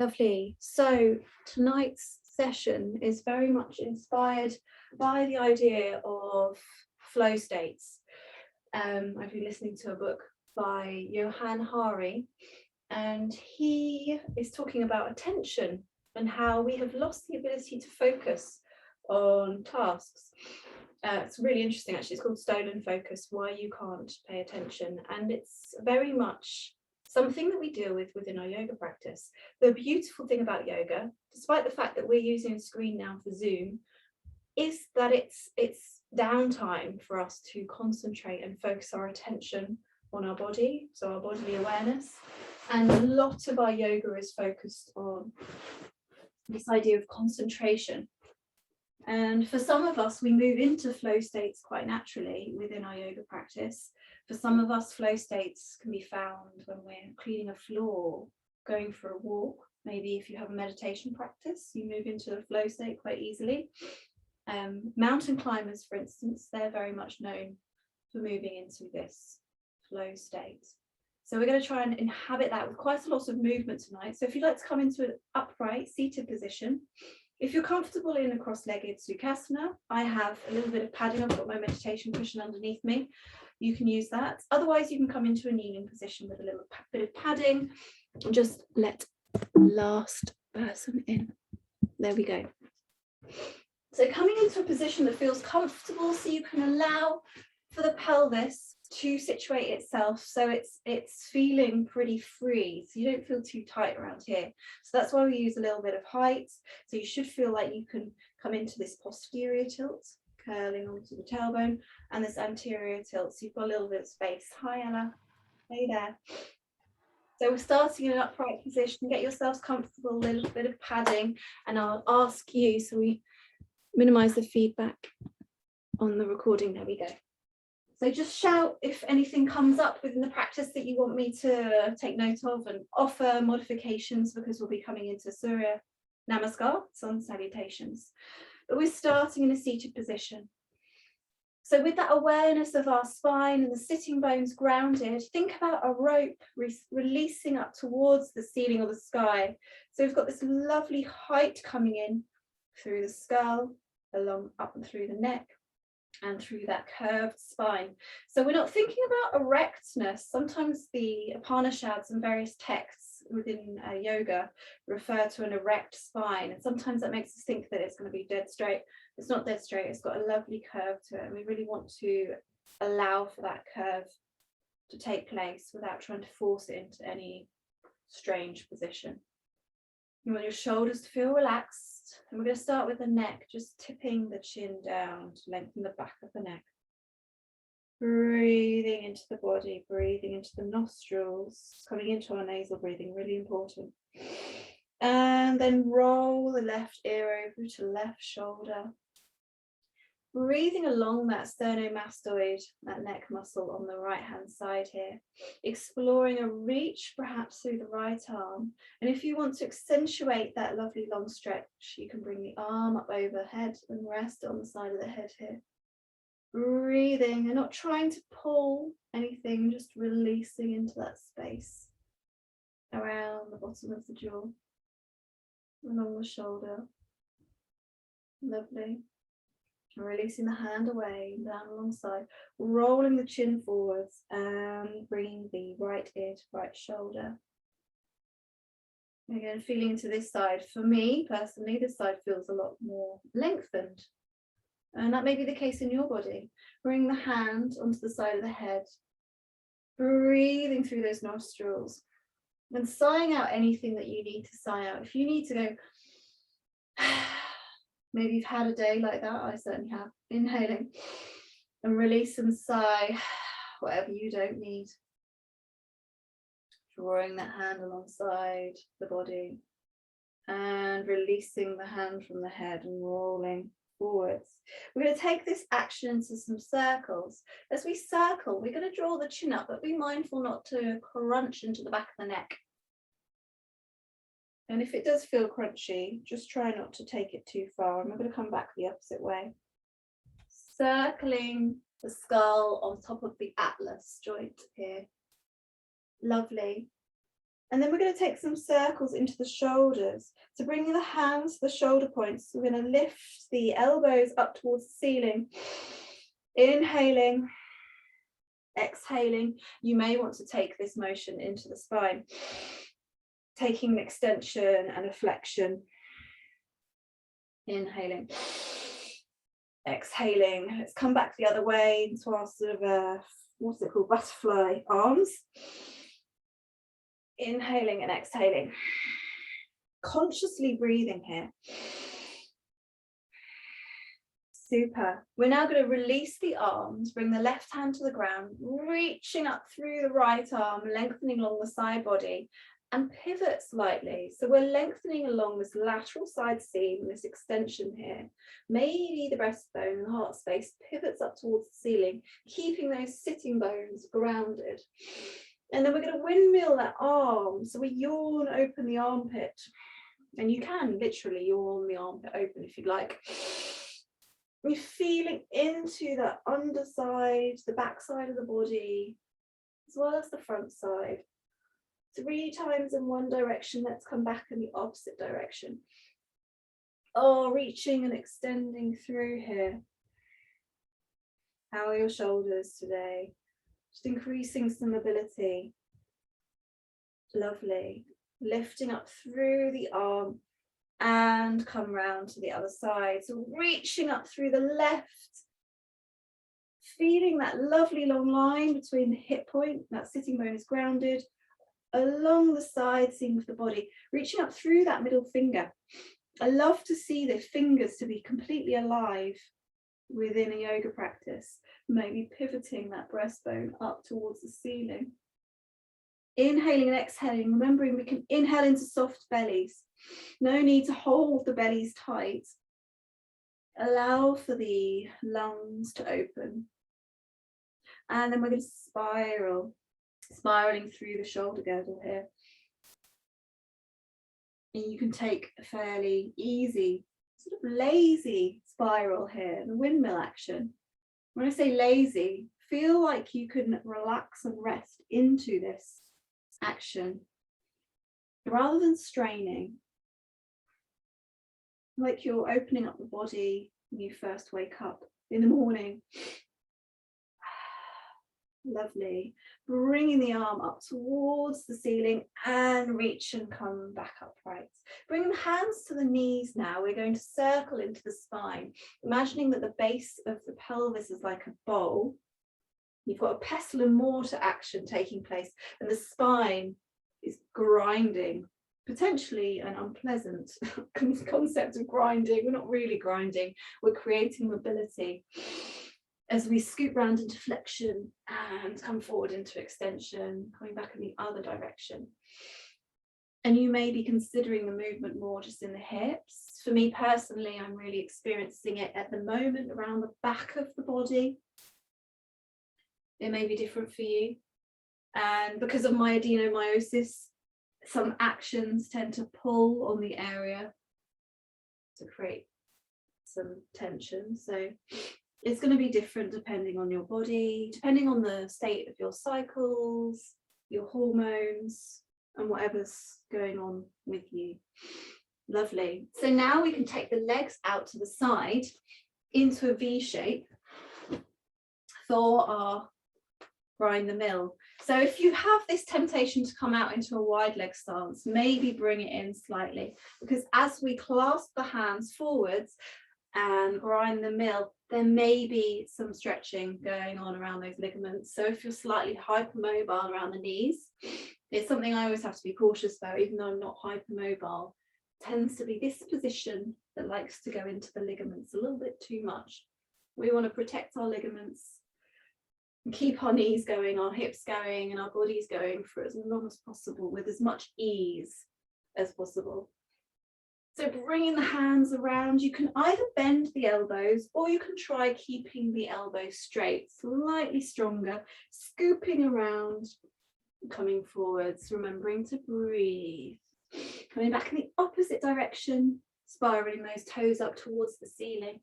Lovely. So tonight's session is very much inspired by the idea of flow states. I've been listening to a book by Johann Hari, and he is talking about attention and how we have lost the ability to focus on tasks. It's really interesting, actually. It's called Stolen Focus, Why You Can't Pay Attention. And it's very much something that we deal with within our yoga practice. The beautiful thing about yoga, despite the fact that we're using a screen now for Zoom, is that it's downtime for us to concentrate and focus our attention on our body, so our bodily awareness. And a lot of our yoga is focused on this idea of concentration. And for some of us, we move into flow states quite naturally within our yoga practice. For some of us, flow states can be found when we're cleaning a floor, going for a walk. Maybe if you have a meditation practice, you move into a flow state quite easily. Mountain climbers, for instance, they're very much known for moving into this flow state. So we're going to try and inhabit that with quite a lot of movement tonight. So if you'd like to come into an upright seated position, if you're comfortable in a cross-legged Sukhasana, I have a little bit of padding. I've got my meditation cushion underneath me. You can use that. Otherwise, you can come into a kneeling position with a little bit of padding. Just let the last person in. There we go. So coming into a position that feels comfortable, so you can allow for the pelvis to situate itself, so it's feeling pretty free, so you don't feel too tight around here. So that's why we use a little bit of height. So you should feel like you can come into this posterior tilt, curling onto the tailbone, and this anterior tilt, so you've got a little bit of space. Hi Ella, hey there. So we're starting in an upright position. Get yourselves comfortable, a little bit of padding, and I'll ask you, so we minimize the feedback on the recording. There we go. So just shout if anything comes up within the practice that you want me to take note of, and offer modifications, because we'll be coming into Surya Namaskar, sun salutations. But we're starting in a seated position. So with that awareness of our spine and the sitting bones grounded, think about a rope releasing up towards the ceiling or the sky. So we've got this lovely height coming in through the skull, along up and through the neck, and through that curved spine. So we're not thinking about erectness. Sometimes the Upanishads and various texts within yoga refer to an erect spine, and sometimes that makes us think that it's going to be dead straight. It's not dead straight, it's got a lovely curve to it, and we really want to allow for that curve to take place without trying to force it into any strange position. You want your shoulders to feel relaxed, and we're going to start with the neck, just tipping the chin down to lengthen the back of the neck. Breathing into the body, breathing into the nostrils, coming into our nasal breathing, really important. And then roll the left ear over to left shoulder. Breathing along that sternomastoid, that neck muscle on the right hand side here, exploring a reach perhaps through the right arm. And if you want to accentuate that lovely long stretch, you can bring the arm up overhead and rest on the side of the head here. Breathing and not trying to pull anything, just releasing into that space around the bottom of the jaw, along the shoulder. Lovely. And releasing the hand away, down alongside, rolling the chin forwards and bringing the right ear to right shoulder. Again, feeling into this side. For me personally, this side feels a lot more lengthened, and that may be the case in your body. Bring the hand onto the side of the head, breathing through those nostrils and sighing out anything that you need to sigh out. If you need to go, maybe you've had a day like that, I certainly have. Inhaling and release and sigh, whatever you don't need. Drawing that hand alongside the body and releasing the hand from the head and rolling forwards. We're going to take this action into some circles. As we circle, we're going to draw the chin up, but be mindful not to crunch into the back of the neck. And if it does feel crunchy, just try not to take it too far. And we're going to come back the opposite way. Circling the skull on top of the atlas joint here. Lovely. And then we're going to take some circles into the shoulders. So bringing the hands to the shoulder points, we're going to lift the elbows up towards the ceiling. Inhaling, exhaling. You may want to take this motion into the spine, taking an extension and a flexion. Inhaling, exhaling. Let's come back the other way into our sort of what's it called, butterfly arms. Inhaling and exhaling, consciously breathing here. Super. We're now going to release the arms, bring the left hand to the ground, reaching up through the right arm, lengthening along the side body, and pivot slightly. So we're lengthening along this lateral side seam, this extension here. Maybe the breastbone and the heart space pivots up towards the ceiling, keeping those sitting bones grounded. And then we're going to windmill that arm. So we yawn open the armpit. And you can literally yawn the armpit open if you'd like. We're feeling into the underside, the back side of the body, as well as the front side. 3 times in one direction. Let's come back in the opposite direction. Oh, reaching and extending through here. How are your shoulders today? Just increasing some mobility. Lovely. Lifting up through the arm and come round to the other side. So reaching up through the left, feeling that lovely long line between the hip point, that sitting bone is grounded, along the side seam of the body, reaching up through that middle finger. I love to see the fingers to be completely alive within a yoga practice, maybe pivoting that breastbone up towards the ceiling. Inhaling and exhaling, remembering we can inhale into soft bellies. No need to hold the bellies tight. Allow for the lungs to open. And then we're going to spiral, spiraling through the shoulder girdle here. And you can take a fairly easy, sort of lazy spiral here, the windmill action. When I say lazy, feel like you can relax and rest into this action rather than straining, like you're opening up the body when you first wake up in the morning. Lovely. Bringing the arm up towards the ceiling and reach and come back upright. Bring the hands to the knees now. We're going to circle into the spine, imagining that the base of the pelvis is like a bowl. You've got a pestle and mortar action taking place, and the spine is grinding, potentially an unpleasant concept of grinding. We're not really grinding, we're creating mobility as we scoot round into flexion and come forward into extension, coming back in the other direction. And you may be considering the movement more just in the hips. For me personally, I'm really experiencing it at the moment around the back of the body. It may be different for you. And because of my adenomyosis, some actions tend to pull on the area to create some tension. So it's going to be different depending on your body, depending on the state of your cycles, your hormones, and whatever's going on with you. Lovely. So now we can take the legs out to the side into a V shape for our grind the mill. So if you have this temptation to come out into a wide leg stance, maybe bring it in slightly, because as we clasp the hands forwards and grind the mill, there may be some stretching going on around those ligaments. So if you're slightly hypermobile around the knees, it's something I always have to be cautious about, even though I'm not hypermobile. It tends to be this position that likes to go into the ligaments a little bit too much. We want to protect our ligaments, keep our knees going, our hips going, and our bodies going for as long as possible with as much ease as possible. So bringing the hands around, you can either bend the elbows or you can try keeping the elbows straight, slightly stronger, scooping around, coming forwards, remembering to breathe. Coming back in the opposite direction, spiraling those toes up towards the ceiling.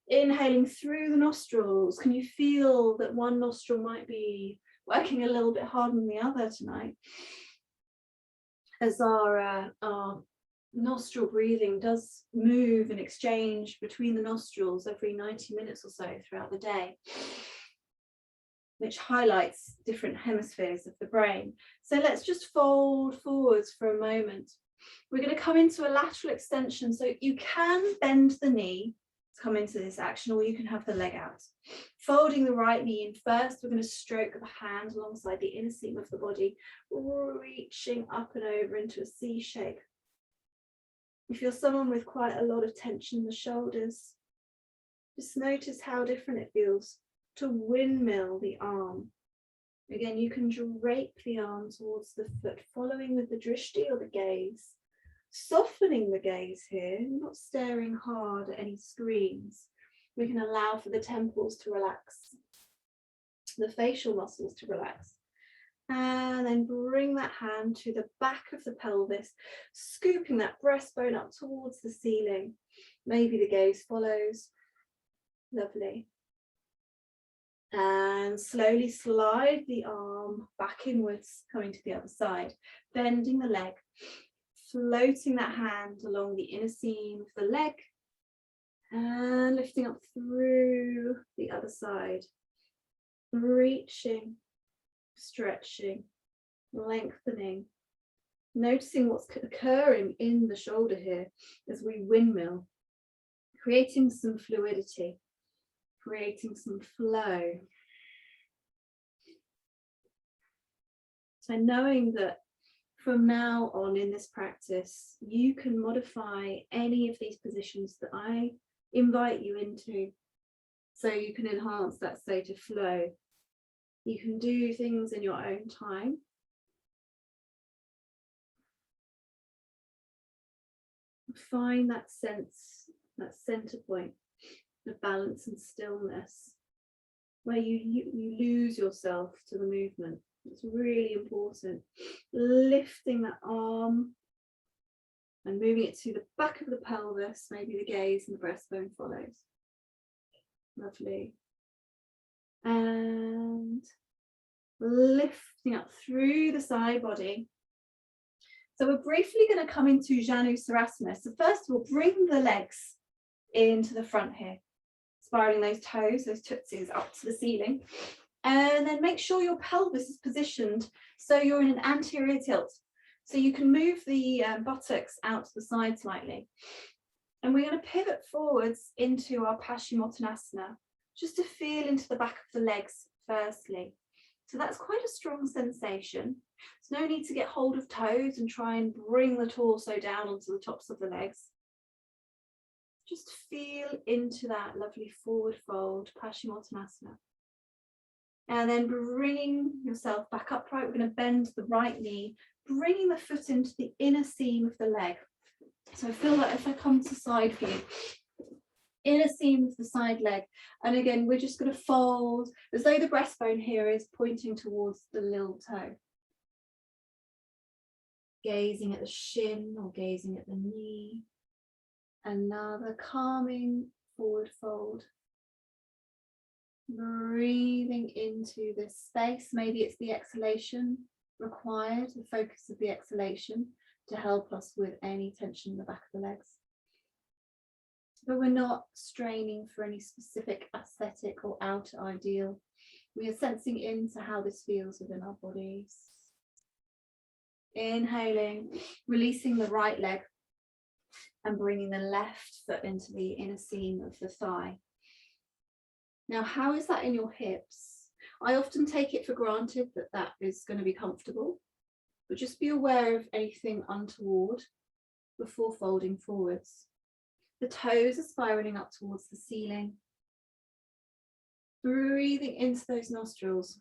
Inhaling through the nostrils. Can you feel that one nostril might be working a little bit harder than the other tonight? as our nostril breathing does move and exchange between the nostrils every 90 minutes or so throughout the day, which highlights different hemispheres of the brain. So let's just fold forwards for a moment. We're going to come into a lateral extension, so you can bend the knee to come into this action, or you can have the leg out. Folding the right knee in first, we're going to stroke the hand alongside the inner seam of the body, reaching up and over into a C shape. If you're someone with quite a lot of tension in the shoulders, just notice how different it feels to windmill the arm. Again, you can drape the arm towards the foot, following with the drishti or the gaze, softening the gaze here, not staring hard at any screens. We can allow for the temples to relax, the facial muscles to relax. And then bring that hand to the back of the pelvis, scooping that breastbone up towards the ceiling. Maybe the gaze follows. Lovely. And slowly slide the arm back inwards, coming to the other side, bending the leg, floating that hand along the inner seam of the leg, and lifting up through the other side, reaching, stretching, lengthening, noticing what's occurring in the shoulder here as we windmill, creating some fluidity, creating some flow. So knowing that from now on in this practice, you can modify any of these positions that I invite you into, so you can enhance that state of flow. You can do things in your own time. Find that sense, that center point of balance and stillness, where you lose yourself to the movement. It's really important. Lifting that arm and moving it to the back of the pelvis, maybe the gaze and the breastbone follows. Lovely. And lifting up through the side body. So we're briefly going to come into Janu Sarasana. So first of all, bring the legs into the front here, spiraling those toes, those tootsies up to the ceiling. And then make sure your pelvis is positioned so you're in an anterior tilt. So you can move the buttocks out to the side slightly. And we're going to pivot forwards into our Paschimottanasana, just to feel into the back of the legs firstly. So that's quite a strong sensation. There's no need to get hold of toes and try and bring the torso down onto the tops of the legs. Just feel into that lovely forward fold, Paschimottanasana. And then bringing yourself back upright, we're going to bend the right knee, bringing the foot into the inner seam of the leg. So I feel like if I come to side view, inner seam of the side leg, and again we're just going to fold as though the breastbone here is pointing towards the little toe. Gazing at the shin or gazing at the knee. Another calming forward fold. Breathing into this space. Maybe it's the exhalation required, the focus of the exhalation to help us with any tension in the back of the legs. But we're not straining for any specific aesthetic or outer ideal. We are sensing into how this feels within our bodies. Inhaling, releasing the right leg and bringing the left foot into the inner seam of the thigh. Now, how is that in your hips? I often take it for granted that that is going to be comfortable, but just be aware of anything untoward before folding forwards. The toes are spiraling up towards the ceiling. Breathing into those nostrils.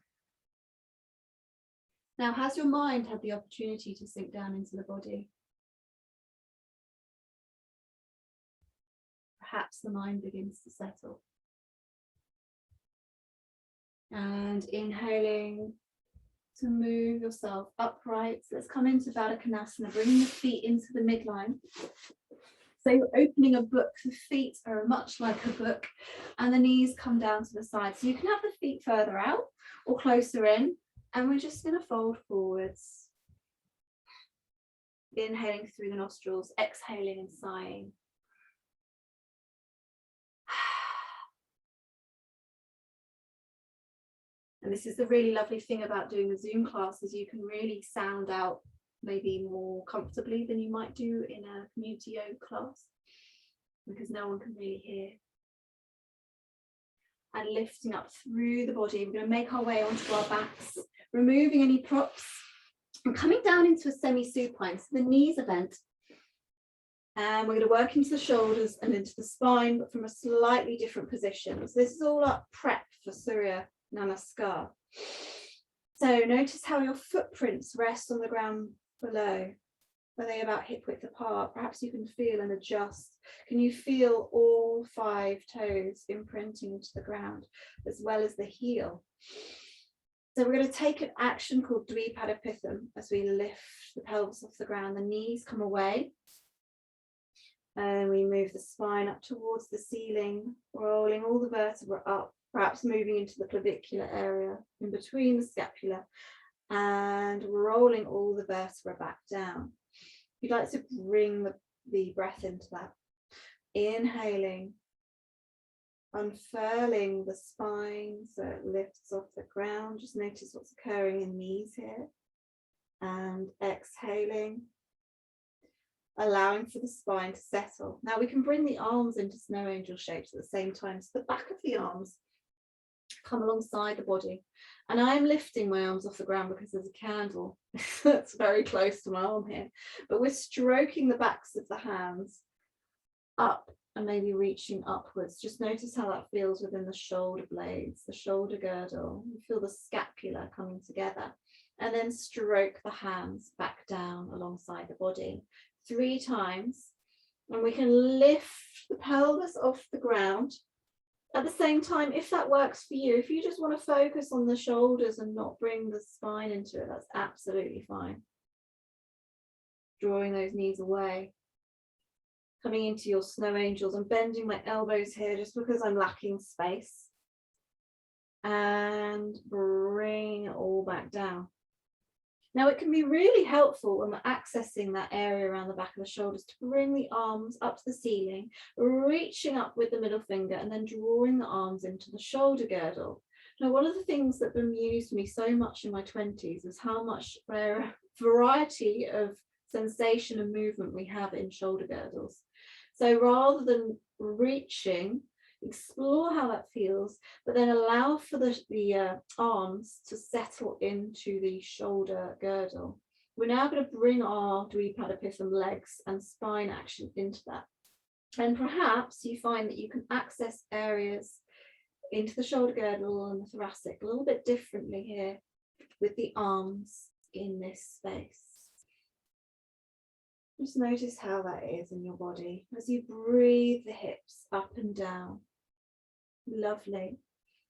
Now, has your mind had the opportunity to sink down into the body? Perhaps the mind begins to settle. And inhaling to move yourself upright. So let's come into Baddha Konasana, bringing the feet into the midline. So you're opening a book, the feet are much like a book, and the knees come down to the side. So you can have the feet further out or closer in, and we're just going to fold forwards. Inhaling through the nostrils, exhaling and sighing. And this is the really lovely thing about doing the Zoom class, is you can really sound out maybe more comfortably than you might do in a community yoga class, because no one can really hear. And lifting up through the body, we're going to make our way onto our backs, removing any props, and coming down into a semi-supine, so the knees are bent. And we're going to work into the shoulders and into the spine, but from a slightly different position. So this is all up prep for Surya Namaskar. So notice how your footprints rest on the ground below. Are they about hip width apart? Perhaps you can feel and adjust. Can you feel all 5 toes imprinting into the ground, as well as the heel? So we're going to take an action called Dvipadapitham as we lift the pelvis off the ground. The knees come away. And we move the spine up towards the ceiling, rolling all the vertebrae up, perhaps moving into the clavicular area in between the scapula, and rolling all the vertebrae back down. You'd like to bring the breath into that. Inhaling, unfurling the spine so it lifts off the ground. Just notice what's occurring in knees here. And exhaling, allowing for the spine to settle. Now we can bring the arms into snow angel shapes at the same time. So the back of the arms come alongside the body. And I'm lifting my arms off the ground because there's a candle that's very close to my arm here. But we're stroking the backs of the hands up and maybe reaching upwards. Just notice how that feels within the shoulder blades, the shoulder girdle. You feel the scapula coming together. And then stroke the hands back down alongside the body 3 times. And we can lift the pelvis off the ground. At the same time, if that works for you, if you just want to focus on the shoulders and not bring the spine into it, that's absolutely fine. Drawing those knees away. Coming into your snow angels and bending my elbows here just because I'm lacking space. And bring it all back down. Now it can be really helpful when we're accessing that area around the back of the shoulders to bring the arms up to the ceiling, reaching up with the middle finger and then drawing the arms into the shoulder girdle. Now, one of the things that bemused me so much in my 20s is how much variety of sensation and movement we have in shoulder girdles. So rather than reaching, explore how that feels, but then allow for the arms to settle into the shoulder girdle. We're now going to bring our Dvipadapitham legs and spine action into that. And perhaps you find that you can access areas into the shoulder girdle and the thoracic a little bit differently here with the arms in this space. Just notice how that is in your body as you breathe the hips up and down. Lovely.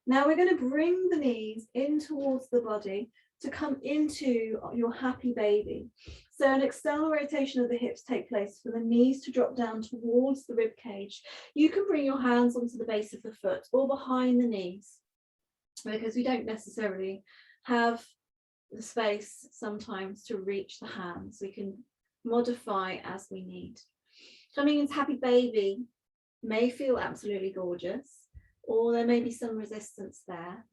Now we're going to bring the knees in towards the body to come into your happy baby. So an external rotation of the hips take place for the knees to drop down towards the rib cage. You can bring your hands onto the base of the foot or behind the knees, because we don't necessarily have the space sometimes to reach the hands. We can modify as we need. Coming into happy baby may feel absolutely gorgeous, or there may be some resistance there.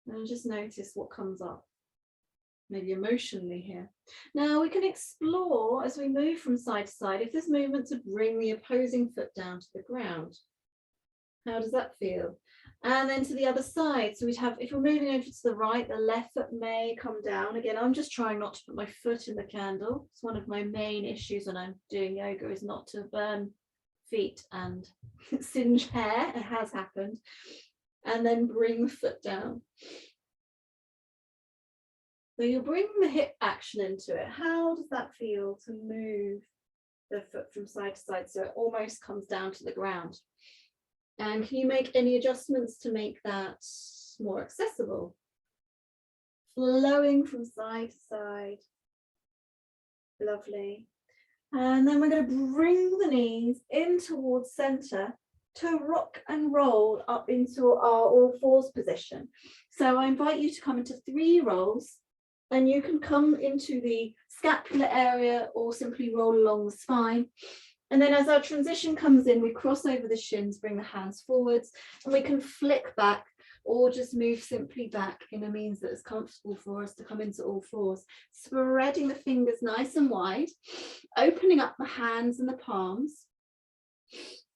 And just notice what comes up, maybe emotionally here. Now we can explore as we move from side to side, if there's movement to bring the opposing foot down to the ground. How does that feel? And then to the other side. So we'd have, if we're moving over to the right, the left foot may come down. Again, I'm just trying not to put my foot in the candle. It's one of my main issues when I'm doing yoga, is not to burn feet and singe hair. It has happened. And then bring the foot down. So you'll bring the hip action into it. How does that feel to move the foot from side to side so it almost comes down to the ground? And can you make any adjustments to make that more accessible? Flowing from side to side. Lovely. And then we're going to bring the knees in towards center to rock and roll up into our all fours position. So I invite you to come into 3 rolls. And you can come into the scapular area or simply roll along the spine. And then as our transition comes in, we cross over the shins, bring the hands forwards, and we can flick back or just move simply back in a means that is comfortable for us to come into all fours, spreading the fingers nice and wide, opening up the hands and the palms.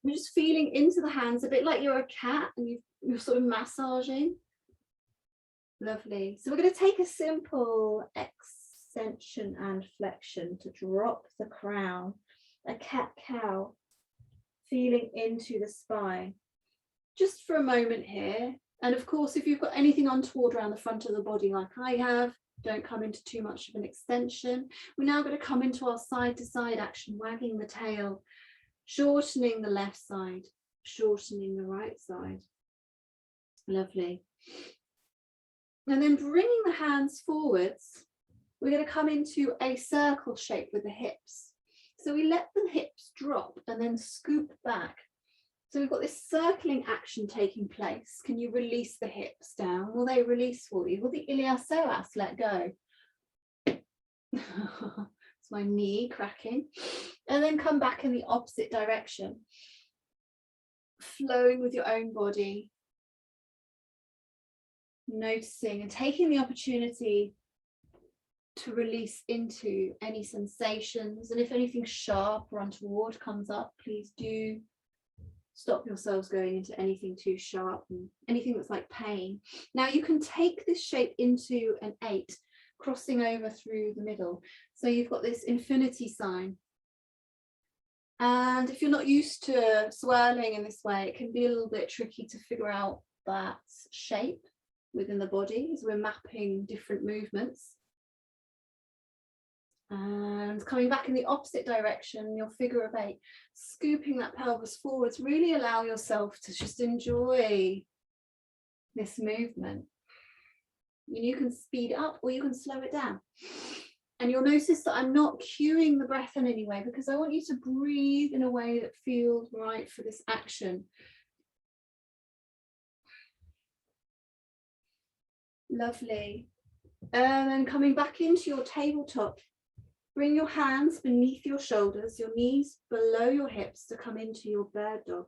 We're just feeling into the hands, a bit like you're a cat and you're sort of massaging. Lovely. So we're going to take a simple extension and flexion to drop the crown, a cat-cow, feeling into the spine. Just for a moment here. And of course, if you've got anything untoward around the front of the body like I have, don't come into too much of an extension. We're now going to come into our side-to-side action, wagging the tail, shortening the left side, shortening the right side. Lovely. And then bringing the hands forwards, we're going to come into a circle shape with the hips. So we let the hips drop and then scoop back. So we've got this circling action taking place. Can you release the hips down? Will they release for you? Will the iliopsoas let go? It's my knee cracking. And then come back in the opposite direction. Flowing with your own body. Noticing and taking the opportunity to release into any sensations. And if anything sharp or untoward comes up, please do stop yourselves going into anything too sharp and anything that's like pain. Now you can take this shape into an 8, crossing over through the middle. So you've got this infinity sign. And if you're not used to swirling in this way, it can be a little bit tricky to figure out that shape within the body as we're mapping different movements. And coming back in the opposite direction, your figure of 8, scooping that pelvis forwards, really allow yourself to just enjoy this movement. And you can speed up or you can slow it down. And you'll notice that I'm not cueing the breath in any way because I want you to breathe in a way that feels right for this action. Lovely. And then coming back into your tabletop, bring your hands beneath your shoulders, your knees below your hips to come into your bird dog.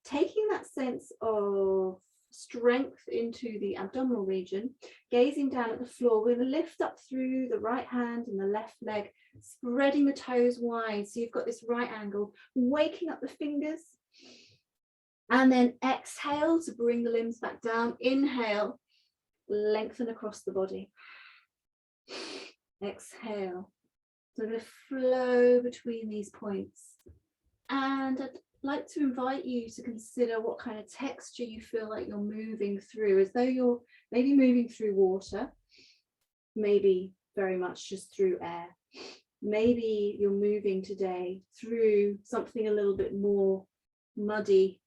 Taking that sense of strength into the abdominal region, gazing down at the floor, we're going to lift up through the right hand and the left leg, spreading the toes wide. So you've got this right angle, waking up the fingers. And then exhale to bring the limbs back down. Inhale, lengthen across the body. Exhale. So we're going to flow between these points. And I'd like to invite you to consider what kind of texture you feel like you're moving through, as though you're maybe moving through water, maybe very much just through air. Maybe you're moving today through something a little bit more muddy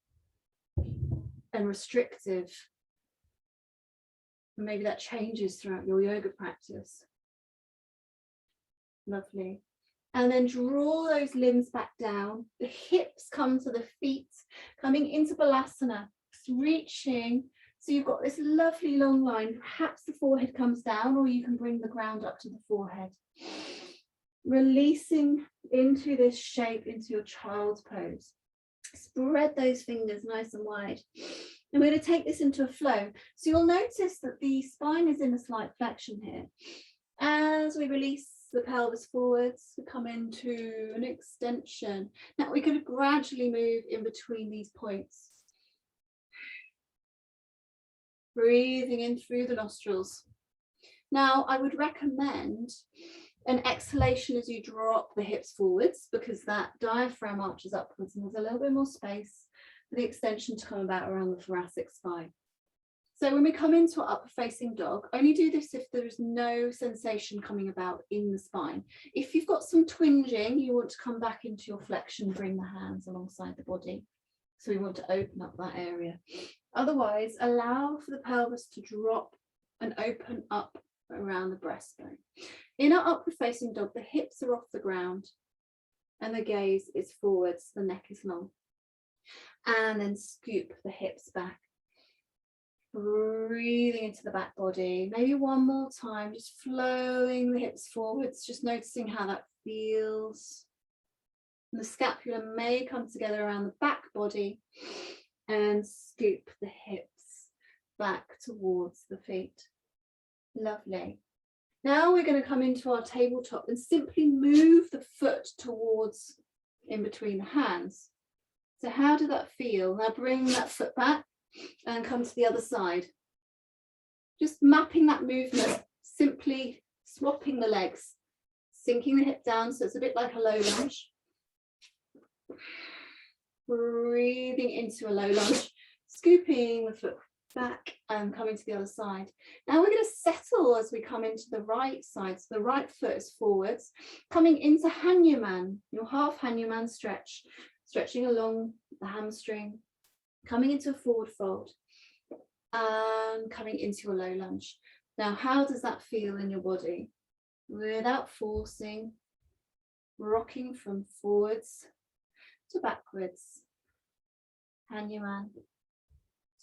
and restrictive. And maybe that changes throughout your yoga practice. Lovely. And then draw those limbs back down. The hips come to the feet, coming into Balasana, reaching. So you've got this lovely long line. Perhaps the forehead comes down, or you can bring the ground up to the forehead. Releasing into this shape, into your child's pose. Spread those fingers nice and wide. And we're going to take this into a flow. So you'll notice that the spine is in a slight flexion here. As we release the pelvis forwards, we come into an extension. Now we're going to gradually move in between these points. Breathing in through the nostrils. Now I would recommend an exhalation as you drop the hips forwards, because that diaphragm arches upwards and there's a little bit more space for the extension to come about around the thoracic spine. So when we come into our upward facing dog, only do this if there is no sensation coming about in the spine. If you've got some twinging, you want to come back into your flexion, bring the hands alongside the body. So we want to open up that area. Otherwise, allow for the pelvis to drop and open up around the breastbone. In our upward facing dog, the hips are off the ground and the gaze is forwards, the neck is long. And then scoop the hips back. Breathing into the back body. Maybe one more time, just flowing the hips forwards, just noticing how that feels. And the scapula may come together around the back body and scoop the hips back towards the feet. Lovely. Now we're going to come into our tabletop and simply move the foot towards in between the hands. So how did that feel? Now bring that foot back and come to the other side. Just mapping that movement, simply swapping the legs, sinking the hip down so it's a bit like a low lunge. Breathing into a low lunge, scooping the foot back and coming to the other side. Now we're going to settle as we come into the right side. So the right foot is forwards, coming into Hanuman, your half Hanuman stretch, stretching along the hamstring, coming into a forward fold and coming into a low lunge. Now, how does that feel in your body? Without forcing, rocking from forwards to backwards. Hanuman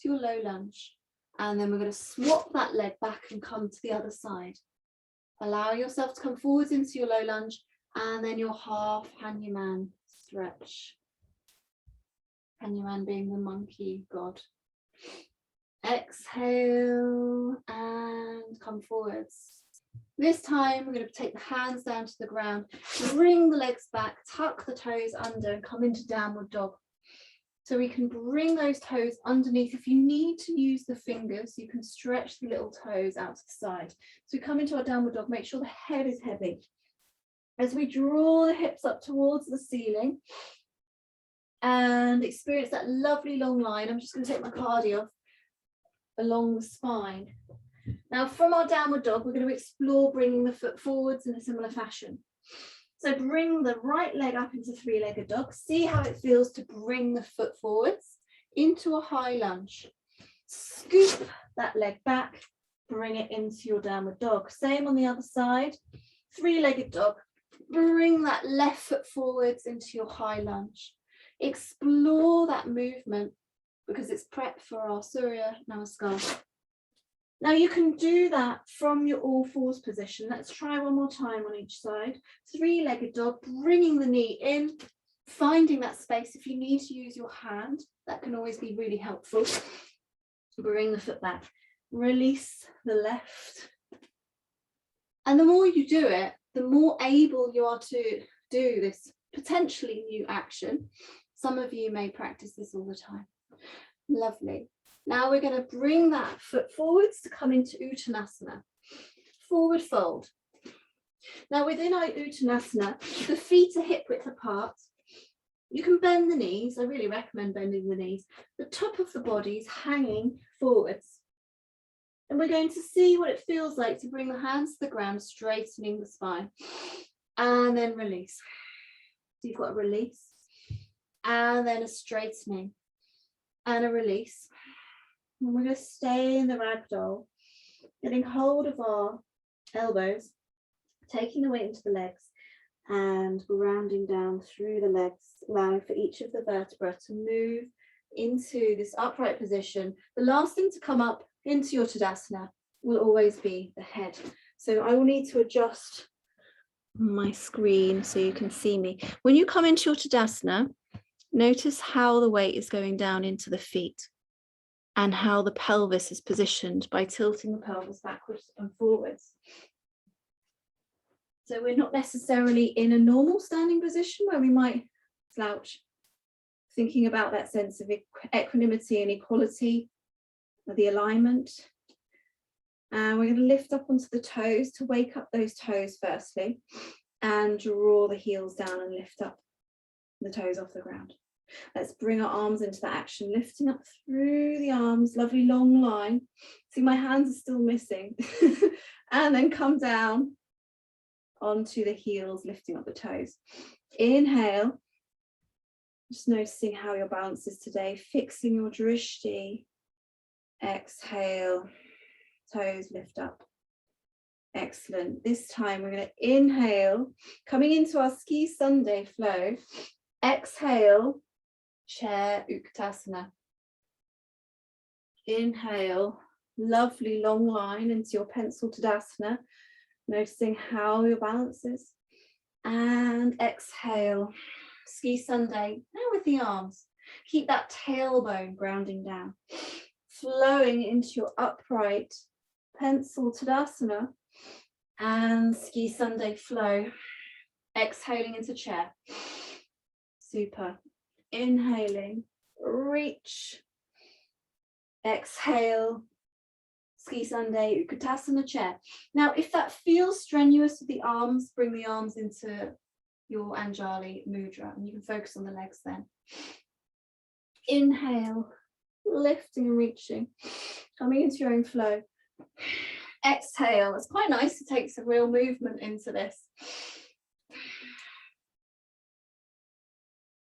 to your low lunge, and then we're going to swap that leg back and come to the other side. Allow yourself to come forwards into your low lunge and then your half Hanuman stretch. Hanuman being the monkey god. Exhale and come forwards. This time we're going to take the hands down to the ground, bring the legs back, tuck the toes under and come into downward dog. So we can bring those toes underneath. If you need to use the fingers, you can stretch the little toes out to the side. So we come into our downward dog, make sure the head is heavy. As we draw the hips up towards the ceiling and experience that lovely long line, I'm just going to take my cardi off along the spine. Now from our downward dog, we're going to explore bringing the foot forwards in a similar fashion. So bring the right leg up into three-legged dog. See how it feels to bring the foot forwards into a high lunge. Scoop that leg back, bring it into your downward dog. Same on the other side. Three-legged dog. Bring that left foot forwards into your high lunge. Explore that movement because it's prep for our Surya Namaskar. Now you can do that from your all fours position. Let's try one more time on each side. Three-legged dog, bringing the knee in, finding that space. If you need to use your hand, that can always be really helpful. Bring the foot back, release the left. And the more you do it, the more able you are to do this potentially new action. Some of you may practice this all the time. Lovely. Now we're going to bring that foot forwards to come into Uttanasana. Forward fold. Now within our Uttanasana, the feet are hip width apart. You can bend the knees. I really recommend bending the knees. The top of the body is hanging forwards. And we're going to see what it feels like to bring the hands to the ground, straightening the spine. And then release. So you've got a release. And then a straightening. And a release. And we're going to stay in the ragdoll, getting hold of our elbows, taking the weight into the legs and grounding down through the legs, allowing for each of the vertebrae to move into this upright position. The last thing to come up into your Tadasana will always be the head. So I will need to adjust my screen so you can see me. When you come into your Tadasana, notice how the weight is going down into the feet and how the pelvis is positioned by tilting the pelvis backwards and forwards. So we're not necessarily in a normal standing position where we might slouch, thinking about that sense of equanimity and equality, the alignment. And we're going to lift up onto the toes to wake up those toes firstly, and draw the heels down and lift up the toes off the ground. Let's bring our arms into that action, lifting up through the arms, lovely long line. See, my hands are still missing. And then come down onto the heels, lifting up the toes. Inhale, just noticing how your balance is today, fixing your drishti. Exhale, toes lift up. Excellent. This time we're going to inhale, coming into our ski Sunday flow. Exhale, chair Uttanasana. Inhale, lovely long line into your pencil Tadasana, noticing how your balance is. And exhale, ski Sunday, now with the arms. Keep that tailbone grounding down, flowing into your upright pencil Tadasana and ski Sunday flow. Exhaling into chair. Super. Inhaling, reach. Exhale, ski Sunday, Utkatasana chair. Now, if that feels strenuous with the arms, bring the arms into your Anjali Mudra and you can focus on the legs then. Inhale, lifting and reaching, coming into your own flow. Exhale, it's quite nice to take some real movement into this.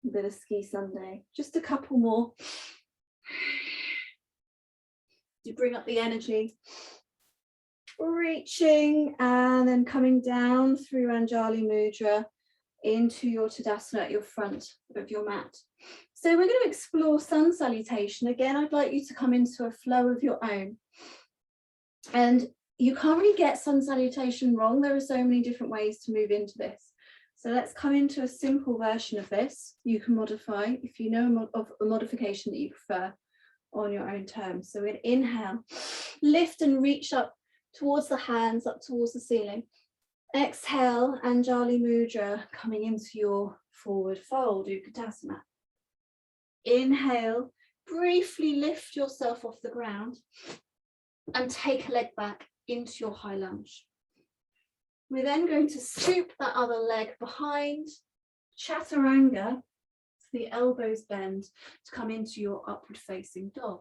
A bit of ski Sunday, just a couple more. To bring up the energy, reaching and then coming down through Anjali Mudra into your Tadasana at your front of your mat. So we're going to explore sun salutation. Again, I'd like you to come into a flow of your own. And you can't really get sun salutation wrong. There are so many different ways to move into this. So let's come into a simple version of this. You can modify if you know of a modification that you prefer on your own terms. So we're going to inhale, lift and reach up towards the hands, up towards the ceiling. Exhale, Anjali Mudra, coming into your forward fold, Utkatasana. Inhale, briefly lift yourself off the ground and take a leg back into your high lunge. We're then going to scoop that other leg behind, Chaturanga, so the elbows bend to come into your upward facing dog.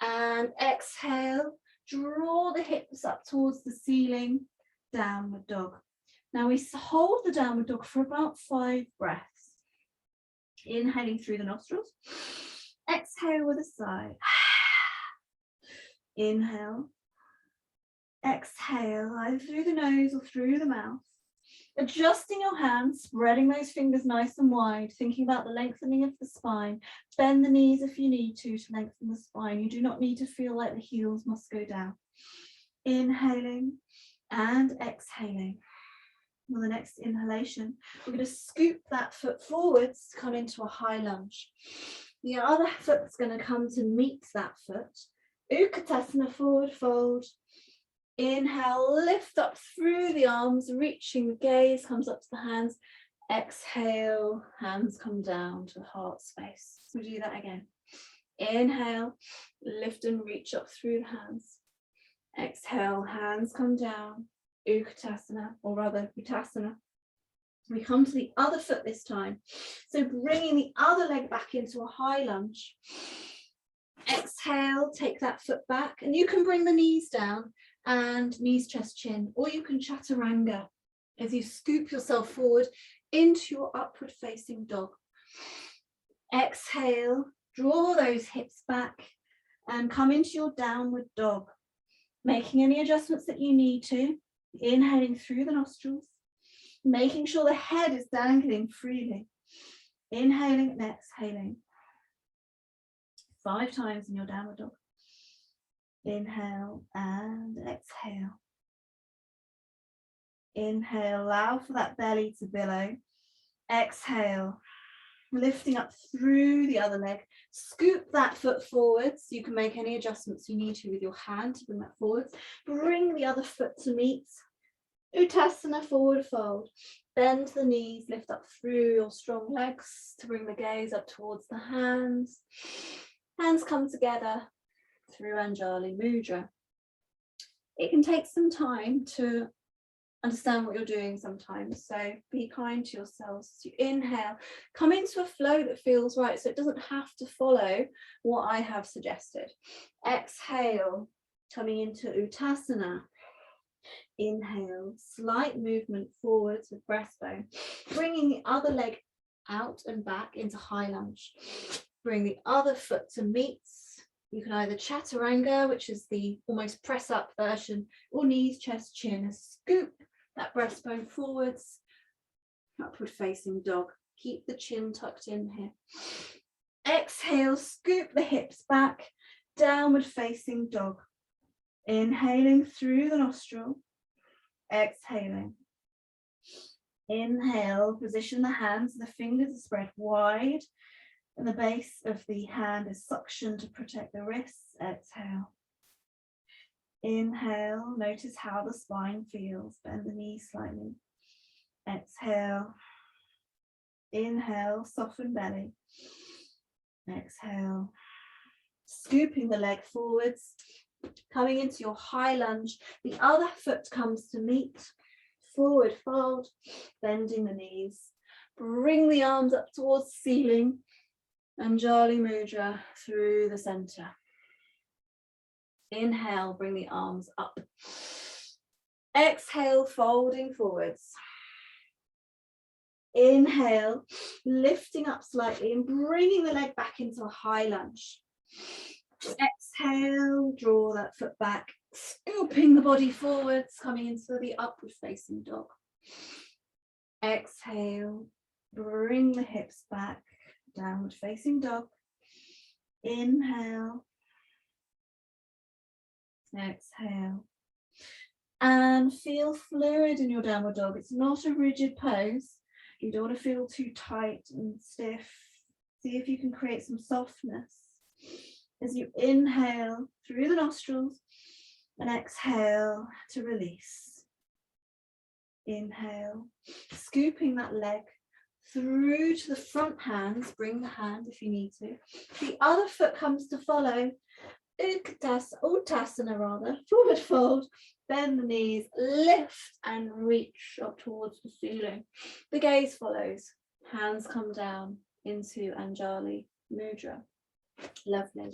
And exhale, draw the hips up towards the ceiling, downward dog. Now we hold the downward dog for about 5 breaths. Inhaling through the nostrils, exhale with a sigh. Inhale, exhale, either through the nose or through the mouth. Adjusting your hands, spreading those fingers nice and wide, thinking about the lengthening of the spine. Bend the knees if you need to lengthen the spine. You do not need to feel like the heels must go down. Inhaling and exhaling. On the next inhalation, we're going to scoop that foot forwards to come into a high lunge. The other foot's going to come to meet that foot. Utkatasana, forward fold. Inhale, lift up through the arms, reaching the gaze, comes up to the hands. Exhale, hands come down to heart space. We'll do that again. Inhale, lift and reach up through the hands. Exhale, hands come down. Utkatasana, or rather Uttasana. We come to the other foot this time. So bringing the other leg back into a high lunge. Exhale, take that foot back, and you can bring the knees down and knees, chest, chin, or you can Chaturanga as you scoop yourself forward into your upward facing dog. Exhale, draw those hips back and come into your downward dog, making any adjustments that you need to. Inhaling through the nostrils, making sure the head is dangling freely. Inhaling and exhaling. 5 times in your downward dog. Inhale and exhale. Inhale, allow for that belly to billow. Exhale, lifting up through the other leg. Scoop that foot forwards. You can make any adjustments you need to with your hand to bring that forwards. Bring the other foot to meet. Uttasana, forward fold. Bend the knees, lift up through your strong legs to bring the gaze up towards the hands. Hands come together through Anjali Mudra. It can take some time to understand what you're doing sometimes, so be kind to yourselves. As you inhale, come into a flow that feels right, so it doesn't have to follow what I have suggested. Exhale, coming into Uttasana. Inhale, slight movement forwards with breastbone, bringing the other leg out and back into high lunge. Bring the other foot to meet. You can either Chaturanga, which is the almost press up version, or knees, chest, chin. Scoop that breastbone forwards, upward facing dog. Keep the chin tucked in here. Exhale, scoop the hips back, downward facing dog. Inhaling through the nostril, exhaling. Inhale, position the hands, the fingers are spread wide, and the base of the hand is suctioned to protect the wrists. Exhale. Inhale, notice how the spine feels, bend the knees slightly. Exhale. Inhale, soften belly. Exhale. Scooping the leg forwards, coming into your high lunge. The other foot comes to meet. Forward fold, bending the knees. Bring the arms up towards the ceiling. Anjali Mudra through the center. Inhale, bring the arms up. Exhale, folding forwards. Inhale, lifting up slightly and bringing the leg back into a high lunge. Exhale, draw that foot back, scooping the body forwards, coming into the upward facing dog. Exhale, bring the hips back, downward facing dog. Inhale. Exhale. And feel fluid in your downward dog. It's not a rigid pose. You don't want to feel too tight and stiff. See if you can create some softness as you inhale through the nostrils and exhale to release. Inhale, scooping that leg through to the front hands. Bring the hand if you need to. The other foot comes to follow. Uttasana rather, forward fold, bend the knees, lift and reach up towards the ceiling. The gaze follows, hands come down into Anjali Mudra. Lovely.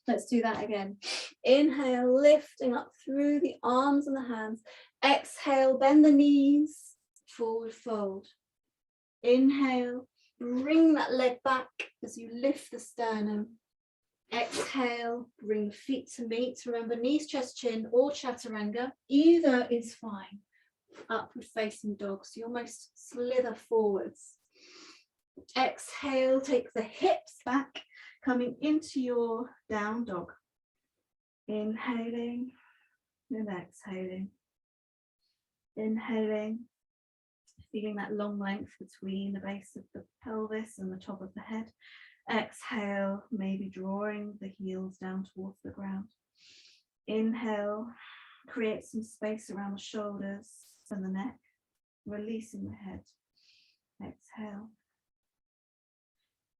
Let's do that again. Inhale, lifting up through the arms and the hands. Exhale, bend the knees, forward fold. Inhale, bring that leg back as you lift the sternum. Exhale, bring the feet to meet. Remember, knees, chest, chin, or chaturanga. Either is fine. Upward facing dog, so you almost slither forwards. Exhale, take the hips back, coming into your down dog. Inhaling and exhaling. Inhaling, feeling that long length between the base of the pelvis and the top of the head. Exhale, maybe drawing the heels down towards the ground. Inhale, create some space around the shoulders and the neck, releasing the head. Exhale.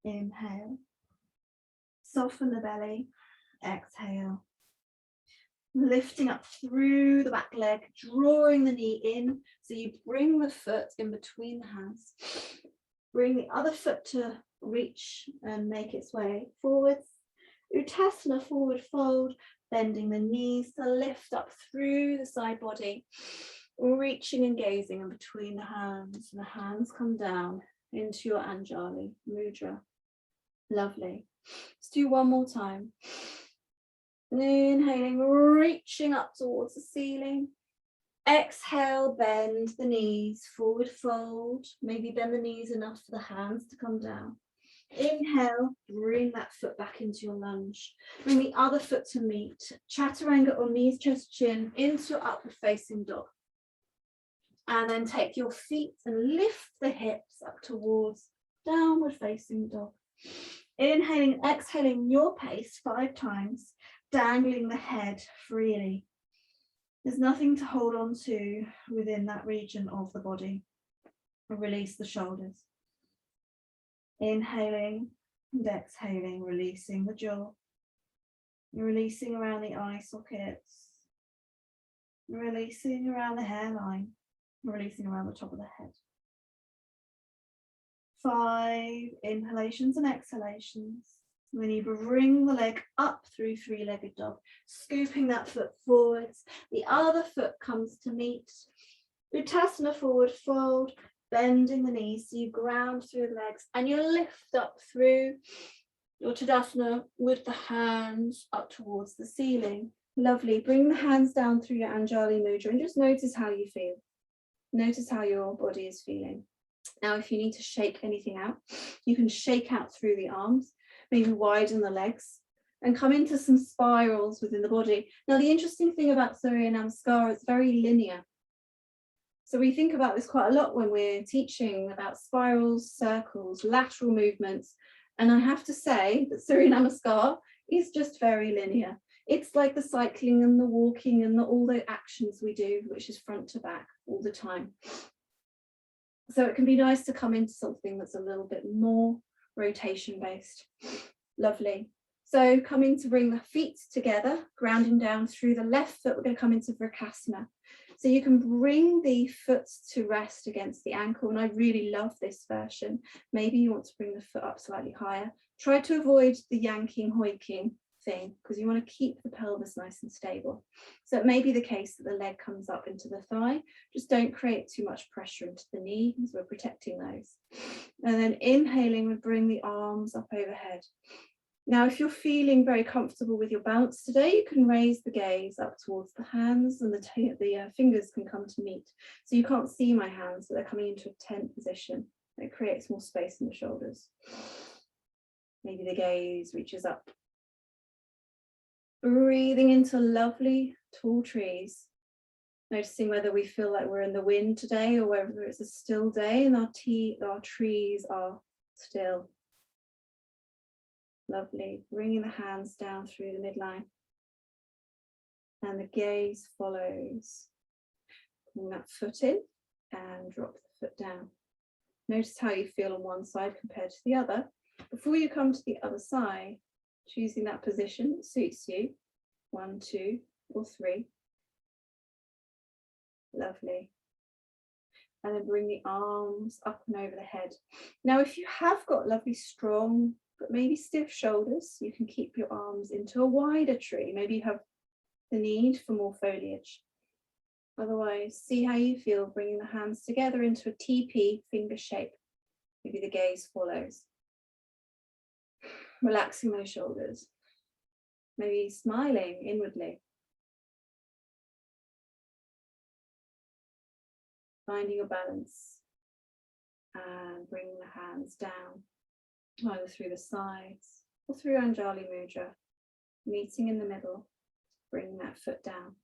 Inhale. Soften the belly. Exhale. Lifting up through the back leg, drawing the knee in. So you bring the foot in between the hands. Bring the other foot to reach and make its way forwards. Uttasana, forward fold, bending the knees to lift up through the side body, reaching and gazing in between the hands. And the hands come down into your Anjali Mudra. Lovely. Let's do one more time. Inhaling, reaching up towards the ceiling. Exhale, bend the knees, forward fold. Maybe bend the knees enough for the hands to come down. Inhale, bring that foot back into your lunge. Bring the other foot to meet. Chaturanga or knees, chest, chin into your upward facing dog. And then take your feet and lift the hips up towards downward facing dog. Inhaling and exhaling your pace 5 times, dangling the head freely. There's nothing to hold on to within that region of the body. Release the shoulders. Inhaling and exhaling, releasing the jaw. Releasing around the eye sockets. Releasing around the hairline. Releasing around the top of the head. 5 inhalations and exhalations. When you bring the leg up through 3-legged dog, scooping that foot forwards, the other foot comes to meet. Uttasana, forward fold, bending the knees, so you ground through the legs and you lift up through your Tadasana with the hands up towards the ceiling. Lovely. Bring the hands down through your Anjali Mudra and just notice how you feel. Notice how your body is feeling. Now, if you need to shake anything out, you can shake out through the arms. maybe widen the legs and come into some spirals within the body. Now, the interesting thing about Surya Namaskar, it's very linear. So we think about this quite a lot when we're teaching about spirals, circles, lateral movements. And I have to say that Surya Namaskar is just very linear. It's like the cycling and the walking and all the actions we do, which is front to back all the time. So it can be nice to come into something that's a little bit more rotation based. Lovely. So coming to bring the feet together, grounding down through the left foot, we're going to come into Vrksasana. So you can bring the foot to rest against the ankle, and I really love this version. Maybe you want to bring the foot up slightly higher. Try to avoid the yanking, hoiking thing, because you want to keep the pelvis nice and stable. So it may be the case that the leg comes up into the thigh. Just don't create too much pressure into the knee, because we're protecting those. And then inhaling, we bring the arms up overhead. Now, if you're feeling very comfortable with your balance today, you can raise the gaze up towards the hands, and the fingers can come to meet. So you can't see my hands, but they're coming into a tent position. It creates more space in the shoulders. Maybe the gaze reaches up. Breathing into lovely tall trees. Noticing whether we feel like we're in the wind today or whether it's a still day and our trees are still. Lovely. Bringing the hands down through the midline. And the gaze follows. Bring that foot in and drop the foot down. Notice how you feel on one side compared to the other. Before you come to the other side, choosing that position that suits you. 1, 2, or 3. Lovely. And then bring the arms up and over the head. Now, if you have got lovely, strong, but maybe stiff shoulders, you can keep your arms into a wider tree. Maybe you have the need for more foliage. Otherwise, see how you feel bringing the hands together into a TP finger shape. Maybe the gaze follows. Relaxing those shoulders. Maybe smiling inwardly. Finding your balance. And bringing the hands down, either through the sides or through Anjali Mudra. Meeting in the middle, bringing that foot down.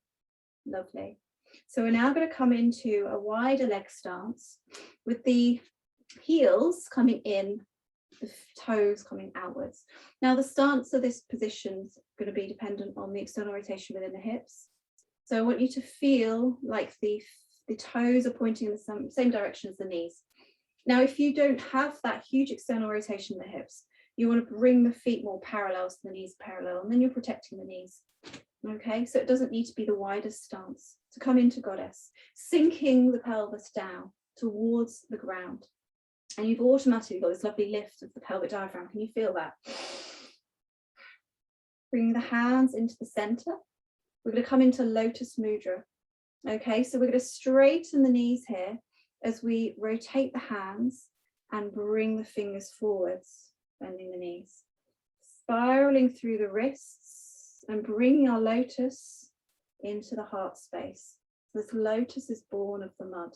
Lovely. So we're now going to come into a wider leg stance with the heels coming in, the toes coming outwards. Now the stance of this position is going to be dependent on the external rotation within the hips. So I want you to feel like the toes are pointing in the same direction as the knees. Now, if you don't have that huge external rotation in the hips, you want to bring the feet more parallel, so the knees parallel, and then you're protecting the knees. Okay, so it doesn't need to be the widest stance. To come into Goddess, sinking the pelvis down towards the ground. And you've automatically got this lovely lift of the pelvic diaphragm. Can you feel that? Bringing the hands into the center. We're going to come into Lotus Mudra. Okay, so we're going to straighten the knees here as we rotate the hands and bring the fingers forwards, bending the knees. Spiraling through the wrists and bringing our lotus into the heart space. This lotus is born of the mud.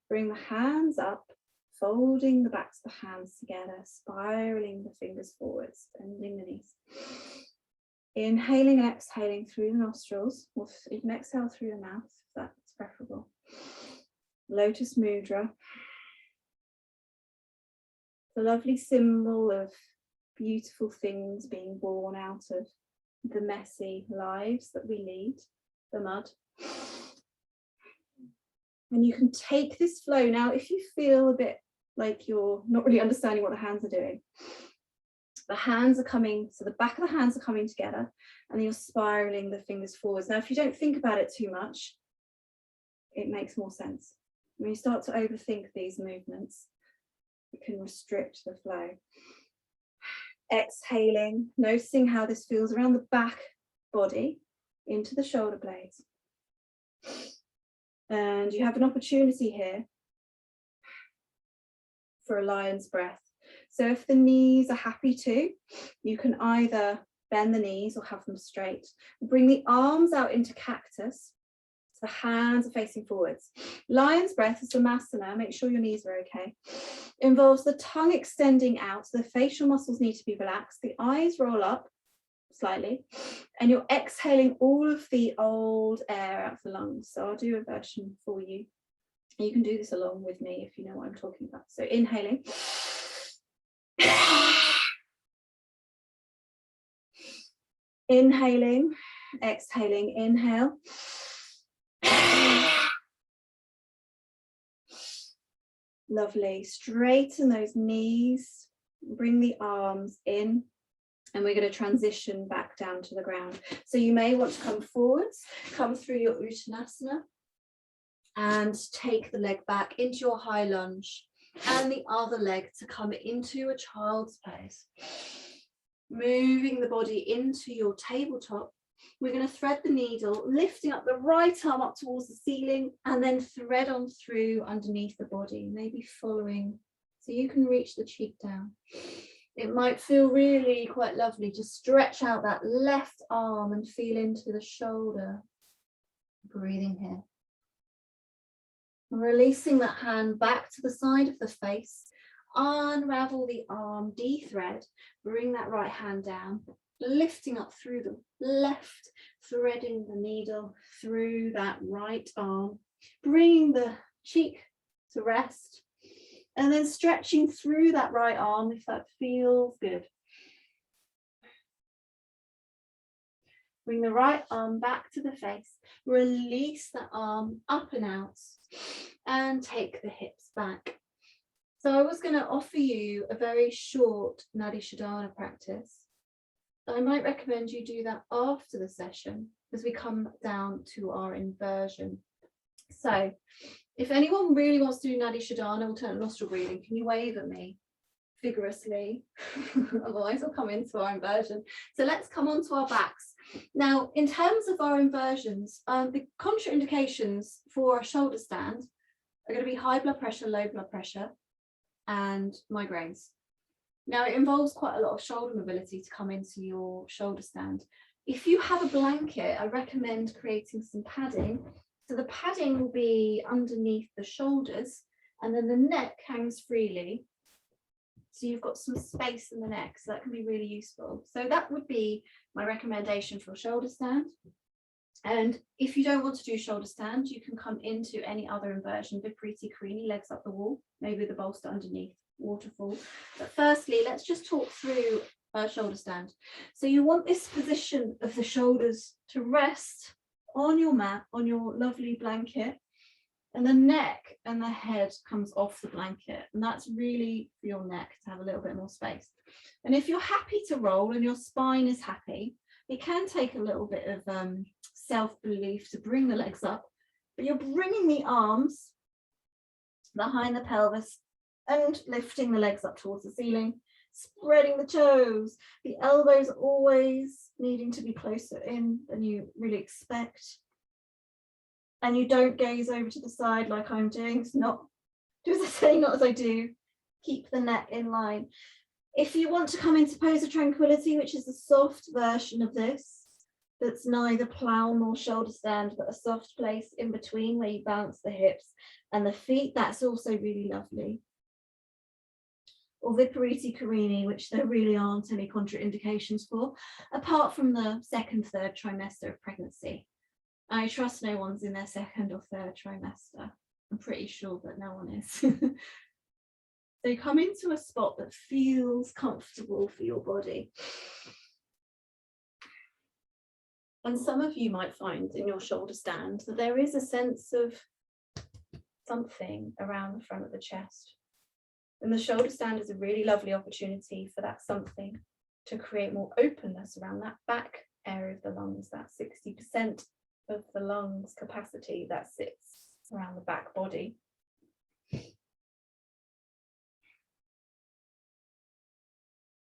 Bring the hands up, folding the backs of the hands together, spiraling the fingers forwards, bending the knees. Inhaling and exhaling through the nostrils, or you can exhale through the mouth if that's preferable. Lotus Mudra. The lovely symbol of beautiful things being born out of the messy lives that we lead, the mud. And you can take this flow. Now, if you feel a bit like you're not really understanding what the hands are doing, the hands are coming, so the back of the hands are coming together, and you're spiraling the fingers forwards. Now, if you don't think about it too much, it makes more sense. When you start to overthink these movements, it can restrict the flow. Exhaling, noticing how this feels around the back body into the shoulder blades. And you have an opportunity here for a lion's breath. So if the knees are happy to, you can either bend the knees or have them straight. Bring the arms out into cactus. So the hands are facing forwards. Lion's breath is Samasana. Make sure your knees are okay. Involves the tongue extending out. So the facial muscles need to be relaxed. The eyes roll up slightly. And you're exhaling all of the old air out of the lungs. So I'll do a version for you. You can do this along with me if you know what I'm talking about. So inhaling. Inhaling, exhaling, inhale. Lovely. Straighten those knees, bring the arms in, and we're going to transition back down to the ground. So you may want to come forwards, come through your Uttanasana, and take the leg back into your high lunge, and the other leg to come into a child's pose. Moving the body into your tabletop. We're going to thread the needle, lifting up the right arm up towards the ceiling, and then thread on through underneath the body, maybe following, so you can reach the cheek down. It might feel really quite lovely to stretch out that left arm and feel into the shoulder. Breathing here. Releasing that hand back to the side of the face. Unravel the arm, de-thread, bring that right hand down, lifting up through the left, threading the needle through that right arm, bringing the cheek to rest, and then stretching through that right arm if that feels good. Bring the right arm back to the face, release the arm up and out, and take the hips back. So I was going to offer you a very short Nadi Shodhana practice. I might recommend you do that after the session as we come down to our inversion. So if anyone really wants to do Nadi Shodhana, alternate nostril breathing, can you wave at me vigorously? Otherwise I'll come into our inversion. So let's come onto our backs. Now, in terms of our inversions, the contraindications for a shoulder stand are going to be high blood pressure, low blood pressure, and migraines. Now, it involves quite a lot of shoulder mobility to come into your shoulder stand. If you have a blanket, I recommend creating some padding. So the padding will be underneath the shoulders, and then the neck hangs freely. So you've got some space in the neck, so that can be really useful. So that would be my recommendation for a shoulder stand. And if you don't want to do shoulder stand, you can come into any other inversion, Viparita Karini, legs up the wall, maybe with the bolster underneath, waterfall. But firstly, let's just talk through a shoulder stand. So you want this position of the shoulders to rest on your mat, on your lovely blanket, and the neck and the head comes off the blanket. And that's really for your neck to have a little bit more space. And if you're happy to roll and your spine is happy, it can take a little bit of self-belief to bring the legs up, but you're bringing the arms behind the pelvis and lifting the legs up towards the ceiling, spreading the toes, the elbows always needing to be closer in than you really expect. And you don't gaze over to the side like I'm doing. It's not, do as I say, not as I do. Keep the neck in line. If you want to come into pose of tranquility, which is a soft version of this, that's neither plow nor shoulder stand, but a soft place in between where you balance the hips and the feet, that's also really lovely. Or Viparita Karini, which there really aren't any contraindications for, apart from the second, third trimester of pregnancy. I trust no one's in their second or third trimester. I'm pretty sure that no one is. So come into a spot that feels comfortable for your body. And some of you might find in your shoulder stand that there is a sense of something around the front of the chest. And the shoulder stand is a really lovely opportunity for that something to create more openness around that back area of the lungs, that 60% of the lungs capacity that sits around the back body.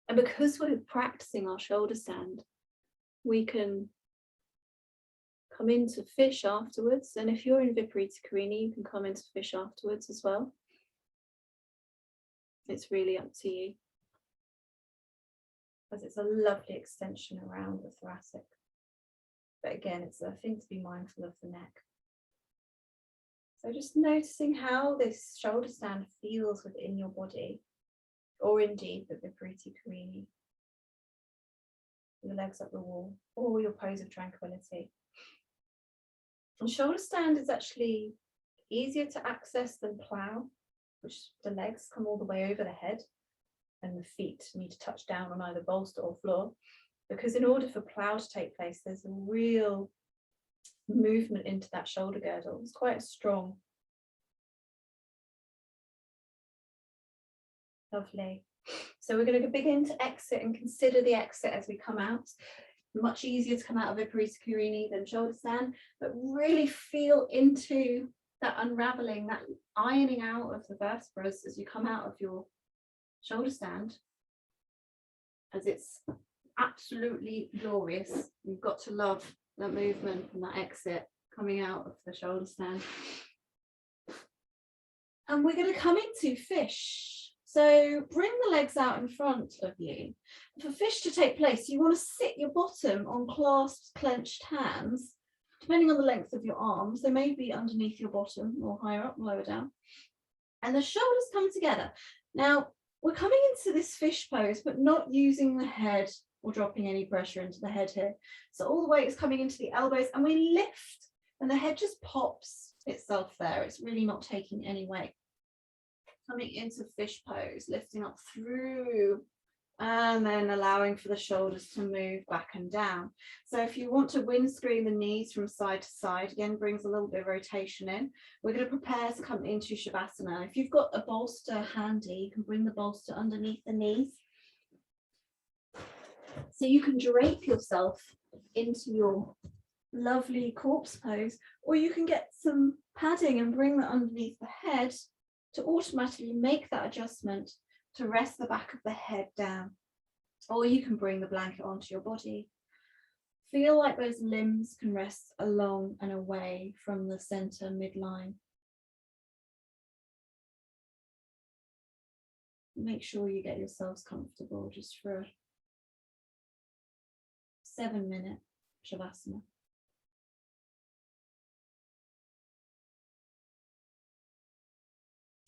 And because we're practicing our shoulder stand, we can come into fish afterwards. And if you're in Viparita Karini, you can come into fish afterwards as well. It's really up to you, because it's a lovely extension around the thoracic. But again, it's a thing to be mindful of the neck. So just noticing how this shoulder stand feels within your body, or indeed the Viparita Karini, your legs up the wall, or your pose of tranquility. And shoulder stand is actually easier to access than plow, which the legs come all the way over the head and the feet need to touch down on either bolster or floor. Because in order for plow to take place, there's a real movement into that shoulder girdle. It's quite strong. Lovely. So we're going to begin to exit and consider the exit as we come out. Much easier to come out of Viparita Karini than shoulder stand, but really feel into that unraveling, that ironing out of the vertebrae as you come out of your shoulder stand, as it's absolutely glorious. You've got to love that movement and that exit coming out of the shoulder stand. And we're going to come into fish. So bring the legs out in front of you. For fish to take place, you want to sit your bottom on clasped, clenched hands, depending on the length of your arms. They may be underneath your bottom or higher up, lower down. And the shoulders come together. Now, we're coming into this fish pose, but not using the head or dropping any pressure into the head here. So all the weight is coming into the elbows, and we lift, and the head just pops itself there. It's really not taking any weight. Coming into fish pose, lifting up through, and then allowing for the shoulders to move back and down. So if you want to windscreen the knees from side to side, again, brings a little bit of rotation in. We're going to prepare to come into Shavasana. If you've got a bolster handy, you can bring the bolster underneath the knees. So you can drape yourself into your lovely corpse pose, or you can get some padding and bring that underneath the head to automatically make that adjustment to rest the back of the head down. Or you can bring the blanket onto your body. Feel like those limbs can rest along and away from the center midline. Make sure you get yourselves comfortable just for a 7-minute Shavasana.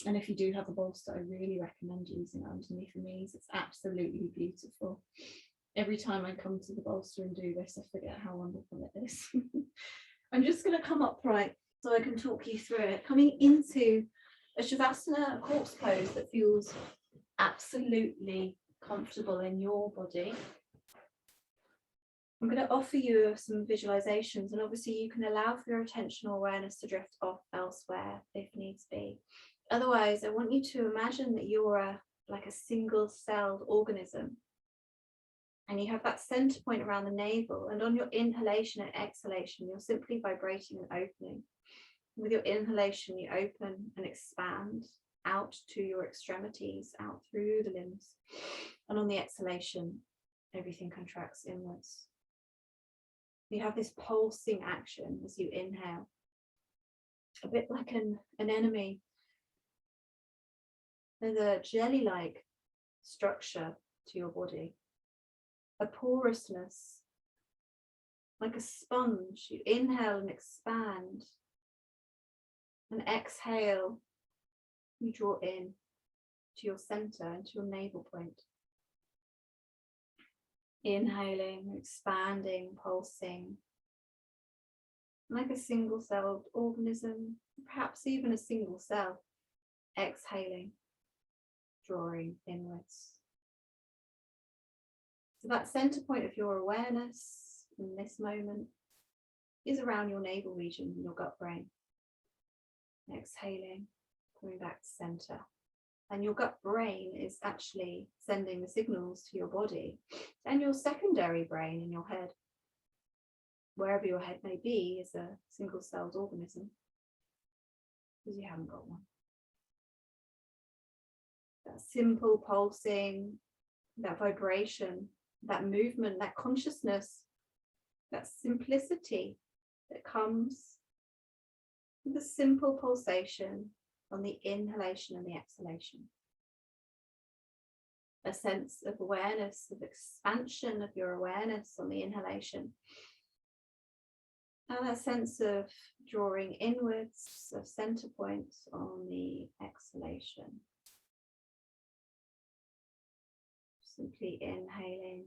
And if you do have a bolster, I really recommend using it underneath the knees. It's absolutely beautiful. Every time I come to the bolster and do this, I forget how wonderful it is. I'm just going to come upright so I can talk you through it. Coming into a Shavasana, a corpse pose that feels absolutely comfortable in your body. I'm going to offer you some visualizations, and obviously you can allow for your attentional awareness to drift off elsewhere if needs be. Otherwise, I want you to imagine that you're like a single-celled organism, and you have that center point around the navel, and on your inhalation and exhalation, you're simply vibrating and opening. With your inhalation, you open and expand out to your extremities, out through the limbs, and on the exhalation, everything contracts inwards. You have this pulsing action as you inhale, a bit like an enemy. There's a jelly-like structure to your body, a porousness, like a sponge. You inhale and expand, and exhale, you draw in to your center, into your navel point. Inhaling, expanding, pulsing, like a single-celled organism, perhaps even a single cell. Exhaling, drawing inwards. So that center point of your awareness in this moment is around your navel region, your gut brain. Exhaling, coming back to center. And your gut brain is actually sending the signals to your body and your secondary brain in your head. Wherever your head may be is a single-celled organism, because you haven't got one. That simple pulsing, that vibration, that movement, that consciousness, that simplicity that comes with a simple pulsation on the inhalation and the exhalation. A sense of awareness, of expansion of your awareness on the inhalation. And that sense of drawing inwards of center points on the exhalation. Simply inhaling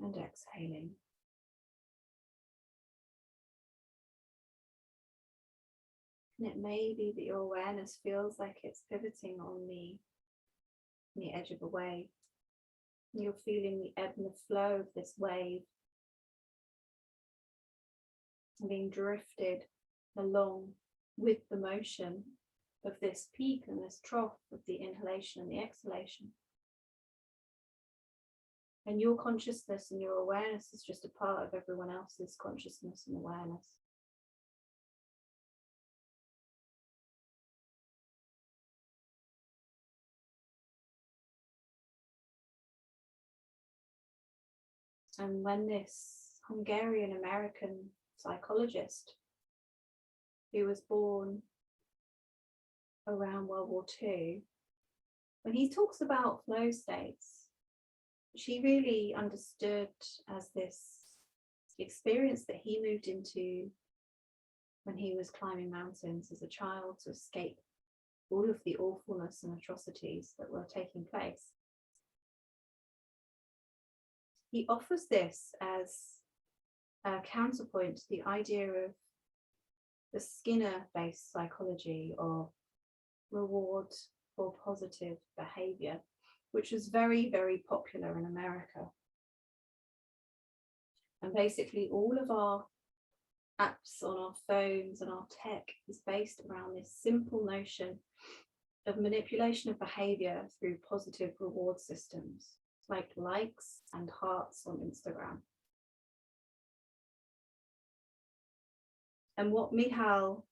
and exhaling. And it may be that your awareness feels like it's pivoting on the edge of a wave. You're feeling the ebb and the flow of this wave, being drifted along with the motion of this peak and this trough of the inhalation and the exhalation. And your consciousness and your awareness is just a part of everyone else's consciousness and awareness. And when this Hungarian-American psychologist, who was born around World War II, when he talks about flow states, she really understood as this experience that he moved into when he was climbing mountains as a child to escape all of the awfulness and atrocities that were taking place. He offers this as a counterpoint to the idea of the Skinner-based psychology of reward for positive behavior, which was very, very popular in America. And basically all of our apps on our phones and our tech is based around this simple notion of manipulation of behavior through positive reward systems, like likes and hearts on Instagram. And what Mihaly,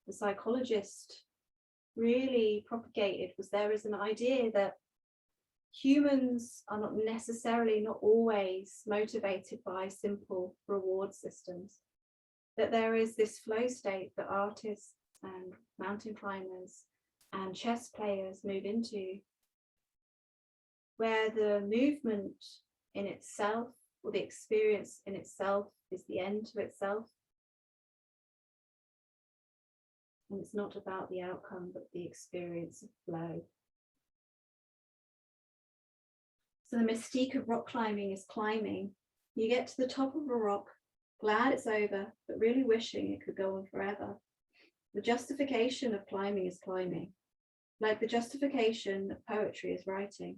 the psychologist, really propagated was there is an idea that humans are not necessarily, not always motivated by simple reward systems, that there is this flow state that artists and mountain climbers and chess players move into, where the movement in itself or the experience in itself is the end to itself. And it's not about the outcome, but the experience of flow. So the mystique of rock climbing is climbing. You get to the top of a rock, glad it's over, but really wishing it could go on forever. The justification of climbing is climbing, like the justification of poetry is writing.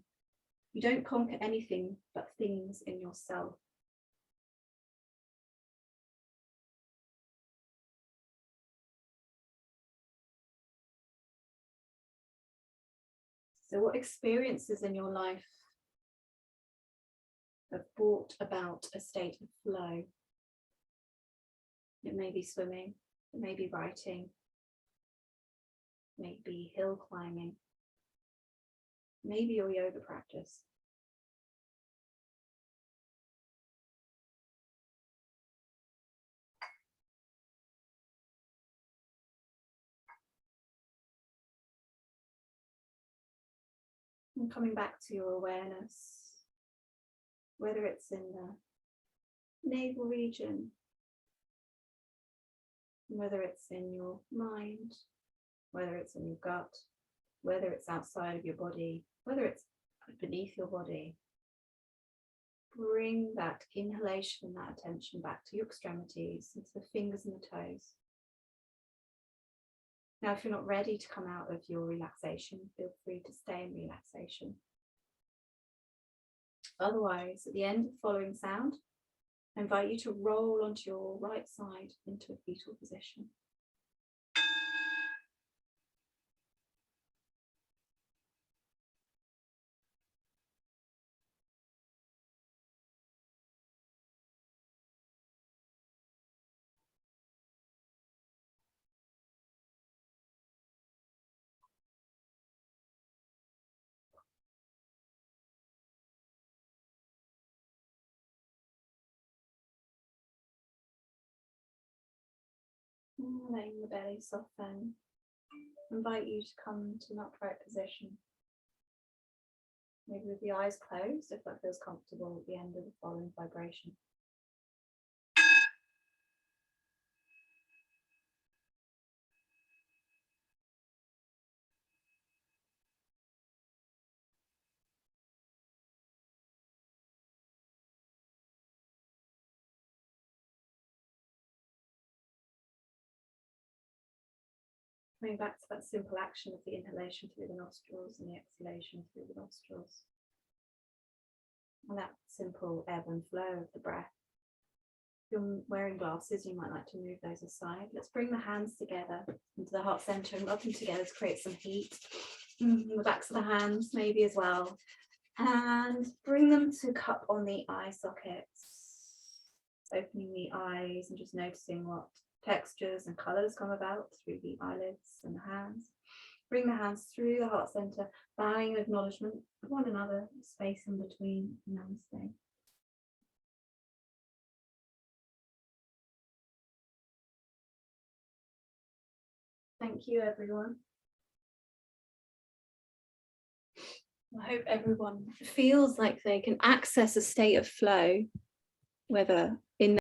You don't conquer anything but things in yourself. So what experiences in your life have brought about a state of flow? It may be swimming, it may be writing, it may be hill climbing, maybe your yoga practice. And coming back to your awareness, whether it's in the navel region, whether it's in your mind, whether it's in your gut, whether it's outside of your body, whether it's beneath your body, bring that inhalation and that attention back to your extremities, into the fingers and the toes. Now, if you're not ready to come out of your relaxation, feel free to stay in relaxation. Otherwise, at the end of the following sound, I invite you to roll onto your right side into a fetal position. Letting the belly soften. I invite you to come to an upright position. maybe with the eyes closed, if that feels comfortable at the end of the following vibration. Coming back to that simple action of the inhalation through the nostrils and the exhalation through the nostrils. And that simple ebb and flow of the breath. If you're wearing glasses, you might like to move those aside. Let's bring the hands together into the heart center and rub them together to create some heat. The backs of the hands maybe as well. And bring them to cup on the eye sockets. Opening the eyes and just noticing what textures and colors come about through the eyelids and the hands. Bring the hands through the heart center, bowing in acknowledgement of one another, space in between. Namaste. Thank you, everyone. I hope everyone feels like they can access a state of flow, whether in